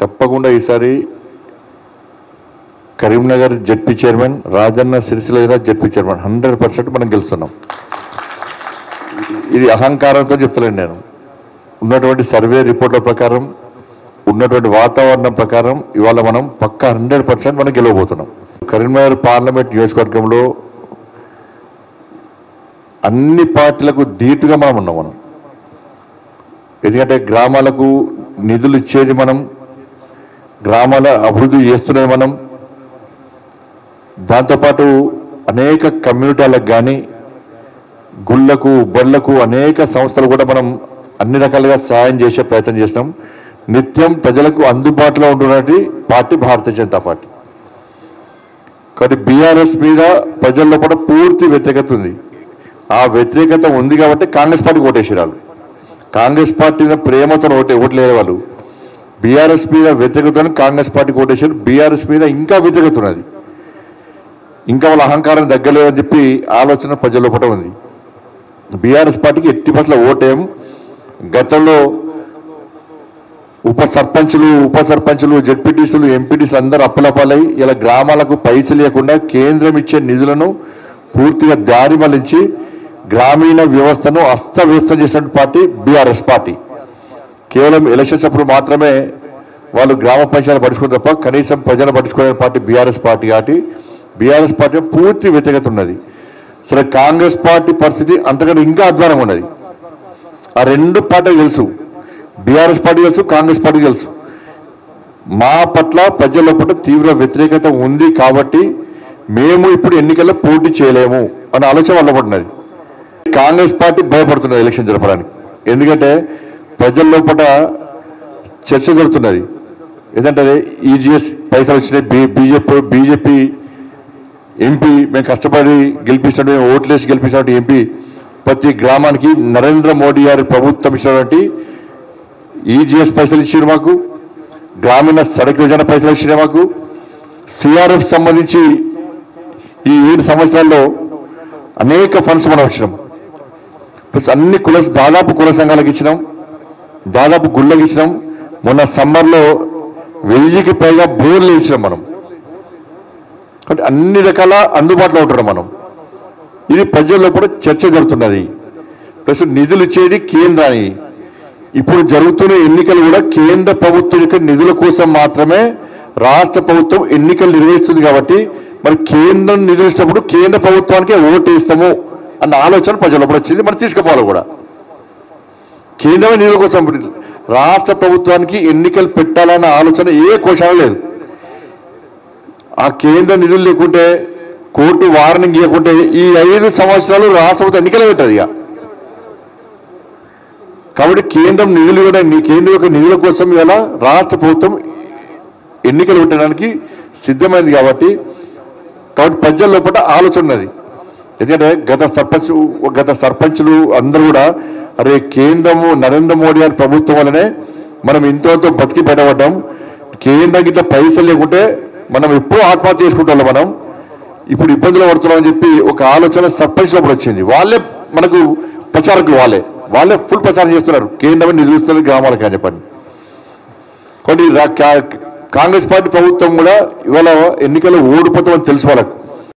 తప్పకుండా ఈసారి Karimnagar ZP chairman, Rajanna Sircilla ZP chairman 100% మనం గెలుస్తున్నాం. ఇది అహంకారంతో చెప్తలేను నేను. ఉన్నటువంటి సర్వే రిపోర్ట్ల ప్రకారం, ఉన్నటువంటి వాతావరణం ప్రకారం ఇవాళ మనం పక్కా 100% మనం గెలవబోతున్నాం. కరీంనగర్ పార్లమెంట్ నియోజకవర్గంలో అన్ని పార్టీలకు ధీటుగా మనం ఉన్నాం. ఎందుకంటే గ్రామాలకు నిధులు ఇచ్చేది మనం, గ్రామాల అభివృద్ధి చేస్తున్నది మనం. దాంతోపాటు అనేక కమ్యూనిటీలకు కానీ, గుళ్ళకు, బొళ్లకు అనేక సంస్థలు కూడా మనం అన్ని రకాలుగా సహాయం చేసే ప్రయత్నం చేసినాం. నిత్యం ప్రజలకు అందుబాటులో ఉంటున్నటువంటి పార్టీ భారతీయ జనతా పార్టీ. కాబట్టి బీఆర్ఎస్ మీద ప్రజల్లో కూడా పూర్తి వ్యతిరేకత ఉంది. ఆ వ్యతిరేకత ఉంది కాబట్టి కాంగ్రెస్ పార్టీ ఓటేసారు. కాంగ్రెస్ పార్టీ మీద ప్రేమతో ఓట్లేరు వాళ్ళు. బీఆర్ఎస్ మీద వ్యతిరేకతను కాంగ్రెస్ పార్టీకి ఓటేసారు. బీఆర్ఎస్ మీద ఇంకా వ్యతిరేకత ఉన్నది. ఇంకా వాళ్ళ అహంకారం దగ్గరలేదని చెప్పి ఆలోచన ప్రజల లోపల ఉంది. బీఆర్ఎస్ పార్టీకి ఎట్టి బస్సుల ఓటేం. గతంలో ఉప సర్పంచులు, జెడ్పీటీసీలు, ఎంపీటీసీలు అందరూ అప్పులపాలై ఇలా గ్రామాలకు పైసలు లేకుండా కేంద్రం ఇచ్చే నిధులను పూర్తిగా దారి మళ్లించి గ్రామీణ వ్యవస్థను అస్తవ్యస్తం చేసినటువంటి పార్టీ బీఆర్ఎస్ పార్టీ. కేవలం ఎలక్షన్స్ అప్పుడు మాత్రమే వాళ్ళు గ్రామ పంచాయతీలు పట్టించుకుని తప్ప కనీసం ప్రజలు పట్టించుకునే పార్టీ బీఆర్ఎస్ పార్టీ. కాబట్టి బీఆర్ఎస్ పార్టీ పూర్తి వ్యతిరేకత ఉన్నది. సరే, కాంగ్రెస్ పార్టీ పరిస్థితి అంతకంటే ఇంకా అధ్వానంగా ఉన్నది. ఆ రెండు పార్టీలు తెలుసు, బీఆర్ఎస్ పార్టీ తెలుసు, కాంగ్రెస్ పార్టీ తెలుసు. మా పట్ల ప్రజల పట్ల తీవ్ర వ్యతిరేకత ఉంది కాబట్టి మేము ఇప్పుడు ఎన్నికల్లో పోటీ చేయలేము అనే ఆలోచన వల్ల పడినది. కాంగ్రెస్ పార్టీ భయపడుతున్నది ఎలక్షన్ జరపడానికి. ఎందుకంటే ప్రజల లోపల చర్చ జరుగుతున్నది. ఏంటంటే ఈజీఎస్ పైసలు వచ్చినాయి, బీజేపీ ఎంపీ మేము కష్టపడి గెలిపించినట్టు, మేము ఓట్లేసి గెలిపించినట్టు ఎంపీ ప్రతి గ్రామానికి నరేంద్ర మోడీ గారి ప్రభుత్వం ఇచ్చినటువంటి ఈజీఎస్ పైసలు ఇచ్చారు మాకు, గ్రామీణ సడక్ యోజన పైసలు ఇచ్చినాయి మాకు, సిఆర్ఎఫ్ సంబంధించి ఈ 7 సంవత్సరాల్లో అనేక ఫండ్స్ మనం ఇచ్చినాం. ప్లస్ అన్ని దాదాపు కుల సంఘాలకు ఇచ్చినాం, దాదాపు గుళ్ళకి ఇచ్చినాం. మొన్న సమ్మర్లో 1000కి పైగా బోర్లు ఇచ్చినాం మనం. కాబట్టి అన్ని రకాల అందుబాటులో ఉంటున్నాం మనం. ఇది ప్రజల్లో కూడా చర్చ జరుగుతున్నది. ప్లస్ నిధులు ఇచ్చేది కేంద్రాన్ని. ఇప్పుడు జరుగుతున్న ఎన్నికలు కూడా కేంద్ర ప్రభుత్వం యొక్క నిధుల కోసం మాత్రమే రాష్ట్ర ప్రభుత్వం ఎన్నికలు నిర్వహిస్తుంది. కాబట్టి మరి కేంద్రం నిధులు ఇచ్చినప్పుడు కేంద్ర ప్రభుత్వానికే ఓటు ఇస్తాము అన్న ఆలోచన ప్రజల్లో కూడా వచ్చింది. మనం తీసుకుపోవాలి కూడా. కేంద్రమే నిధుల కోసం రాష్ట్ర ప్రభుత్వానికి ఎన్నికలు పెట్టాలన్న ఆలోచన ఏ కోశాలు లేదు. ఆ కేంద్ర నిధులు లేకుంటే, కోర్టు వార్నింగ్ ఇవ్వకుంటే ఈ 5 సంవత్సరాలు రాష్ట్ర ప్రభుత్వం ఎన్నికలు పెట్టదు ఇక. కాబట్టి కేంద్రం నిధులు కేంద్రం యొక్క నిధుల కోసం ఇవాళ రాష్ట్ర ప్రభుత్వం ఎన్నికలు పెట్టడానికి సిద్ధమైంది. కాబట్టి ప్రజల లోపల ఆలోచన ఉన్నది. ఎందుకంటే గత సర్పంచులు అందరూ కూడా అరే కేంద్రము నరేంద్ర మోడీ గారి ప్రభుత్వం వల్లనే మనం ఇంతో బతికి బయటపడ్డాం, కేంద్రం గిట్ల పైసలు లేకుంటే మనం ఎప్పుడూ ఆత్మహత్య చేసుకుంటాం, మనం ఇప్పుడు ఇబ్బందులు పడుతున్నామని చెప్పి ఒక ఆలోచన సర్పంచ్ లోపల వచ్చింది. వాళ్ళే మనకు ప్రచారకులు, వాళ్ళే ఫుల్ ప్రచారం చేస్తున్నారు కేంద్రం నిధులు ఇస్తున్నారు గ్రామాలకు అని చెప్పండి. కాబట్టి కాంగ్రెస్ పార్టీ ప్రభుత్వం కూడా ఇవాళ ఎన్నికల్లో ఓడిపోతామని తెలుసు వాళ్ళకు.